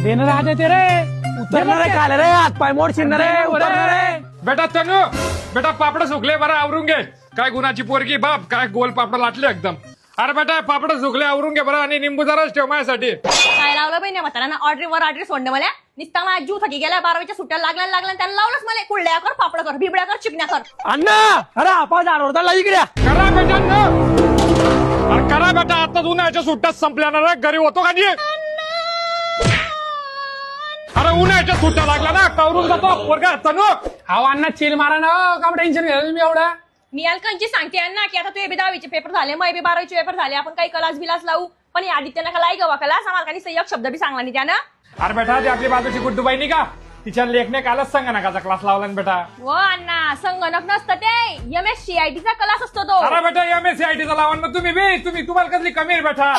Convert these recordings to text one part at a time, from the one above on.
देणं राहते ते रे उतरणार आहे काल रे, हात पाय मोड शिरणार आहे, उतरणार आहे. बेटा तनू, बेटा पापड सुकले बरं आवरून घे. काय गुणाची पोरगी बाप, काय गोल पापड लाटले एकदम. अरे बेटा पापड सुकले आवरून घे बरं, आणि निंबू जराच ठेव माझ्यासाठी. काय लावलं बहिणी म्हाताऱ्यानं ऑर्डर सोडणं मला. निस्ता माझ्या जीव थकी गेला, 12वीच्या सुट्ट्या लागल्या त्यांना लावलंच मला. कुळड्या कर, पापड कर, बिबड्या कर, चिकण्या कर. अण्णा अरे आपा झाडवरला इकडे करा बेटा न. अरे करा बेटा, आता उन्हाळ्याच्या सुट्ट्यात संपल्या ना रे, घरी होतो का नाही? अरे उन्हाळ्याच्या सुट्ट्या लागल्या ना, कवरून जातो पोरगा तनू. अहो अण्णा चिल मारा ना, का टेन्शन घ्या तुम्ही एवढं. मी अलकांची सांगते ना की आता तू 10वीचे पेपर झाले, मग 12वीचे पेपर झाले, आपण काही कलास बिलास लावू. पण या आदित्यना का लाई गवा कलास, आम्हाला काही संयोग शब्द बी सांगला नाही त्यानं. अरे बेटा ती आपली बाजूची गुड्डू बहिणी का, तिच्या लेखने कालच संगणकाचा क्लास लावला ना बेटा. हो अण्णा, संगणक नसतं ते, MSCIT चा क्लास असतो तो. अरे बेटा MSCIT चा लावा ना तुम्ही तुम्हाला कसली कमी आहे बेटा.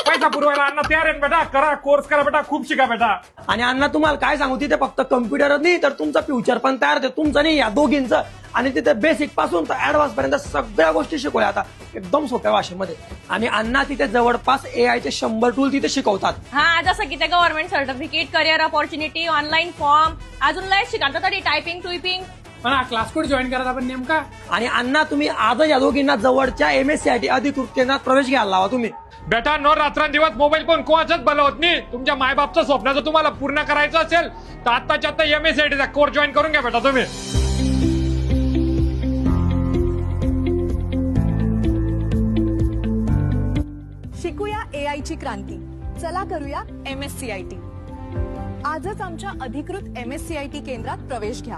पैसा पुरवायला अण्णा तयार आहे बेटा, करा कोर्स करा बेटा, खूप शिका बेटा. आणि अण्णा तुम्हाला काय सांगू, तिथे फक्त कम्प्युटरच नाही तर तुमचं फ्युचर पण तयार होते, तुमचं नाही या दोघींचं. आणि तिथे बेसिक पासून तर ऍडव्हान्स पर्यंत सगळ्या गोष्टी शिकवल्या आता एकदम सोप्या भाषेमध्ये. आणि अण्णा तिथे जवळपास AI चे 100 टूल तिथे शिकवतात. हा, जसं की ते government certificate, career opportunity, online form, अजून लय शिकायचं तरी टायपिंग टुईपिंग. पण हा क्लास कोड जॉईन करायचा आपण नेमका. आणि अण्णा तुम्ही आजच या दोघींना जवळच्या MSCIT अधिकृत केंद्रात प्रवेश घ्यायला लावा तुम्ही. बेटा नो रात्रंदिवस मोबाईल पण कोणाच्याच भलं होत नाही. तुमच्या मायबापचं स्वप्न जर तुम्हाला पूर्ण करायचं असेल तर आत्ताच्या आता MSCIT चा कोर्स जॉईन करून घ्या बेटा तुम्ही. शिकूया AI ची क्रांती. चला करूया MSCIT. आजच आमच्या अधिकृत MSCIT केंद्रात प्रवेश घ्या.